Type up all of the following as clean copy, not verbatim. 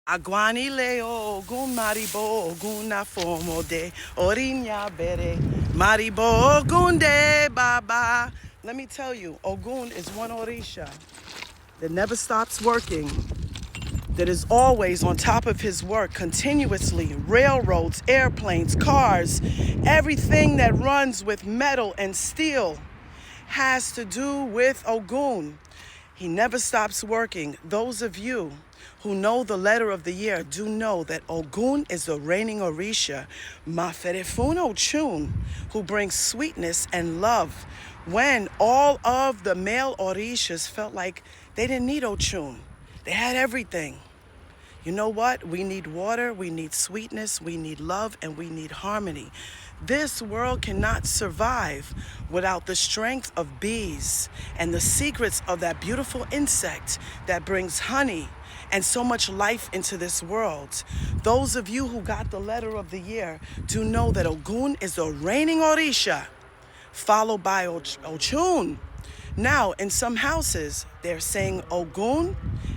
Aguani leo Oggun maribo Oggun na formo de orinya bere maribo Oggun de baba. Let me tell you, Oggun is one orisha that never stops working, that is always on top of his work continuously. Railroads, airplanes, cars, everything that runs with metal and steel has to do with Oggun. He never stops working. Those of you who know the letter of the year do know that Oggun is the reigning orisha, Maferefun Ochun, who brings sweetness and love. When all of the male orishas felt like they didn't need Ochun, they had everything. You know what? We need water, we need sweetness, we need love, and we need harmony. This world cannot survive without the strength of bees and the secrets of that beautiful insect that brings honey and so much life into this world. Those of you who got the letter of the year do know that Oggun is the reigning orisha, followed by Ochun. Now, in some houses, they're saying Oggun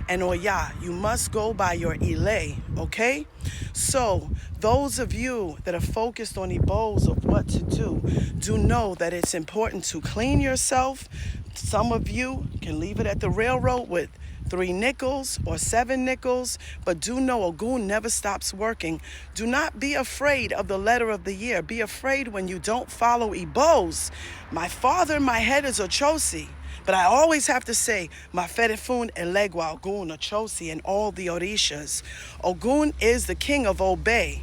and Oya. You must go by your Ile, okay? So, those of you that are focused on Igbos of what to do know that it's important to clean yourself. Some of you can leave it at the railroad with 3 nickels or 7 nickels, but do know Oggun never stops working. Do not be afraid of the letter of the year. Be afraid when you don't follow Igbos. My father in my head is Ochosi, but I always have to say, Maferefun Elegwa Oggun Ochosi and all the Orishas. Oggun is the king of Obey.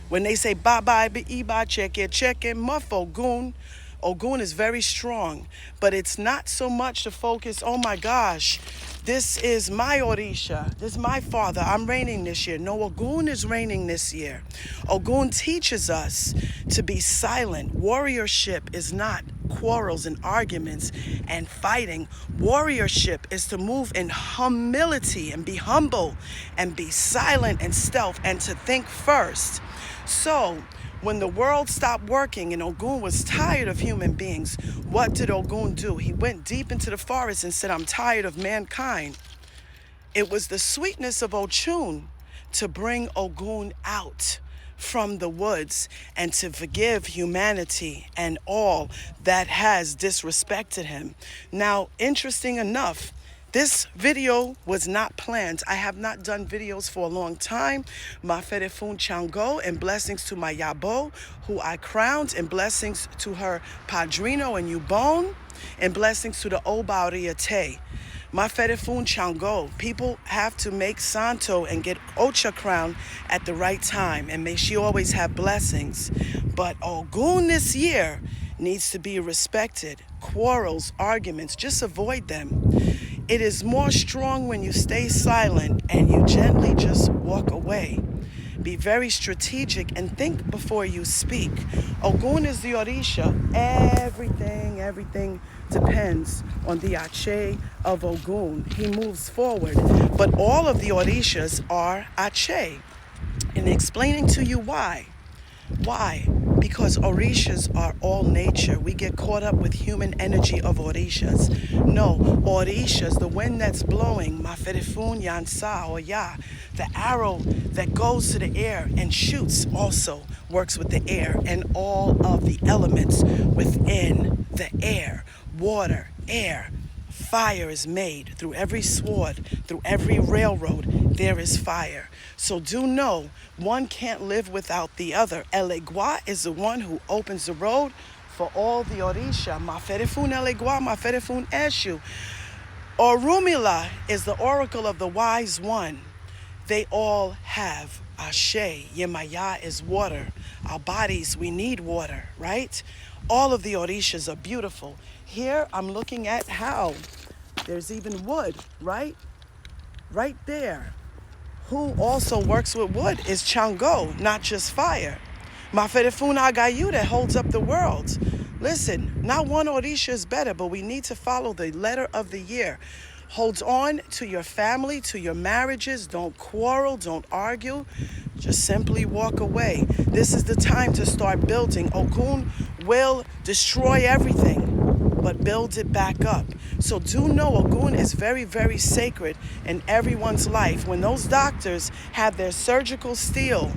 When they say bye-bye, be-iba, check it, muff Oggun, Oggun is very strong, but it's not so much to focus, oh my gosh, this is my Orisha, this is my father, I'm reigning this year. No, Oggun is reigning this year. Oggun teaches us to be silent. Warriorship is not quarrels and arguments and fighting. Warriorship is to move in humility and be humble and be silent and stealth and to think first. So, when the world stopped working and Oggun was tired of human beings, what did Oggun do? He went deep into the forest and said, I'm tired of mankind. It was the sweetness of Ochun to bring Oggun out from the woods and to forgive humanity and all that has disrespected him. Now, interesting enough, this video was not planned. I have not done videos for a long time. Maferefun Chango, and blessings to my Yabo, who I crowned, and blessings to her Padrino and Ubon, and blessings to the Oba Oriate. Maferefun Chango, people have to make Santo and get Ocha crown at the right time, and may she always have blessings. But Oggun this year needs to be respected. Quarrels, arguments, just avoid them. It is more strong when you stay silent and you gently just walk away. Be very strategic and think before you speak. Oggun is the Orisha. Everything depends on the Ache of Oggun. He moves forward. But all of the Orishas are Ache. And explaining to you why. Why? Because Orishas are all nature. We get caught up with human energy of Orishas. No, Orishas, the wind that's blowing, Maferefun Yansa or Ya, the arrow that goes to the air and shoots also works with the air and all of the elements within the air. Water, air, fire is made through every sword, through every railroad, there is fire. So do know, one can't live without the other. Elegwa is the one who opens the road for all the Orisha. Maferefun Elegwa, Maferefun Eshu. Orumila is the oracle of the wise one. They all have Ashe. Yemaya is water. Our bodies, we need water, right? All of the Orishas are beautiful. Here, I'm looking at how there's even wood, right? Right there. Who also works with wood is Chango, not just fire. Maferefun Aggayú that holds up the world. Listen, not one Orisha is better, but we need to follow the letter of the year. Hold on to your family, to your marriages. Don't quarrel, don't argue. Just simply walk away. This is the time to start building. Oggun will destroy everything. but build it back up. So do know Oggun is very, very sacred in everyone's life. When those doctors have their surgical steel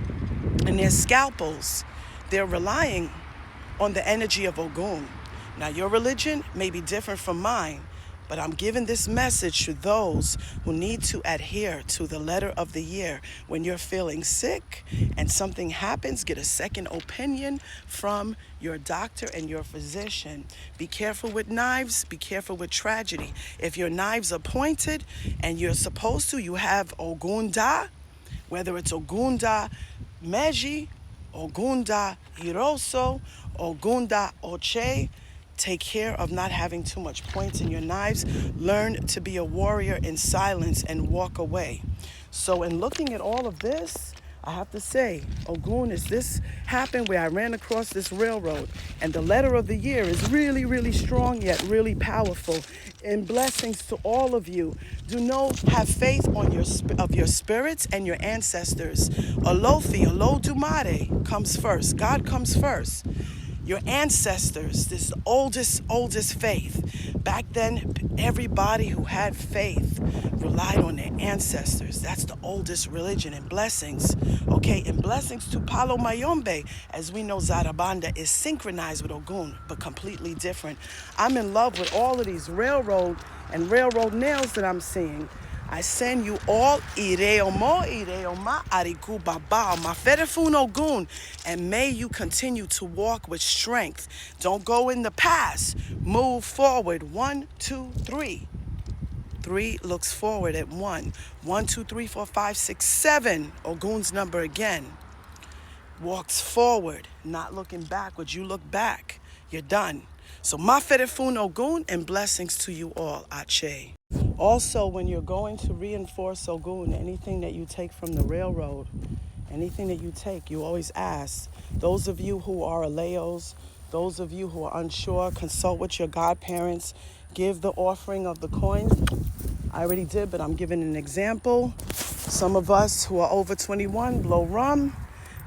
and their scalpels, they're relying on the energy of Oggun. Now, your religion may be different from mine, but I'm giving this message to those who need to adhere to the letter of the year. When you're feeling sick and something happens, get a second opinion from your doctor and your physician. Be careful with knives. Be careful with tragedy. If your knives are pointed and you're supposed to, you have Ogunda, whether it's Ogunda Meji, Ogunda Hiroso, Ogunda Oche. Take care of not having too much points in your knives. Learn to be a warrior in silence and walk away. So in looking at all of this, I have to say, Oggun, is this happened where I ran across this railroad, and the letter of the year is really, really strong yet really powerful. And blessings to all of you. Do know, have faith on your spirits and your ancestors. Olofi, Olodumare comes first. God comes first. Your ancestors, this oldest faith. Back then, everybody who had faith relied on their ancestors. That's the oldest religion. And blessings, okay, and blessings to Palo Mayombe. As we know, Zarabanda is synchronized with Oggun, but completely different. I'm in love with all of these railroad nails that I'm seeing. I send you all Ireomo, Ireoma, Ariku Baba, Maferefun Oggun, and may you continue to walk with strength. Don't go in the past. Move forward. 1, 2, 3. 3 looks forward at 1. 1, 2, 3, 4, 5, 6, 7. Oggun's number again. Walks forward, not looking backwards. You look back, you're done. So Maferefun Oggun, and blessings to you all. Ache. Also, when you're going to reinforce Oggun, anything that you take from the railroad, anything that you take, you always ask. Those of you who are Aleos, those of you who are unsure, consult with your godparents. Give the offering of the coins. I already did, but I'm giving an example. Some of us who are over 21 blow rum,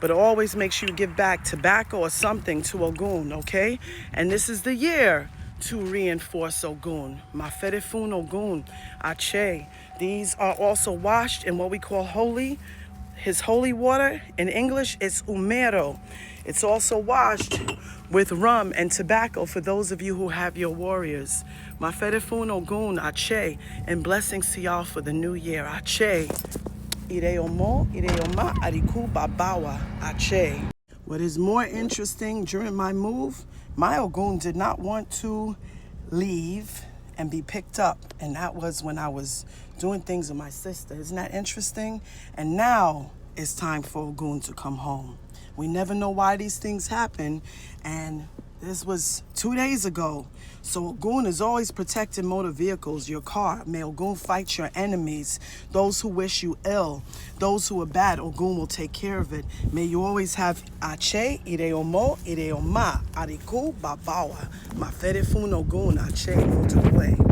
but always make sure you give back tobacco or something to Oggun, okay? And this is the year to reinforce Oggun. Maferefun Oggun, Ache. These are also washed in what we call his holy water. In English, it's umero. It's also washed with rum and tobacco for those of you who have your warriors. Maferefun Oggun, Ache. And blessings to y'all for the new year. Ache. Ireomo, Ireoma, Ariku Babawa, Ache. What is more interesting, during my move, my Oggun did not want to leave and be picked up. And that was when I was doing things with my sister. Isn't that interesting? And now it's time for Oggun to come home. We never know why these things happen. And this was 2 days ago. So Oggun is always protecting motor vehicles, your car. May Oggun fight your enemies, those who wish you ill, those who are bad. Oggun will take care of it. May you always have Ache, Ireomo, Ireoma, Ariku, Babawa, Maferefun Oggun, Ache, Otuwe.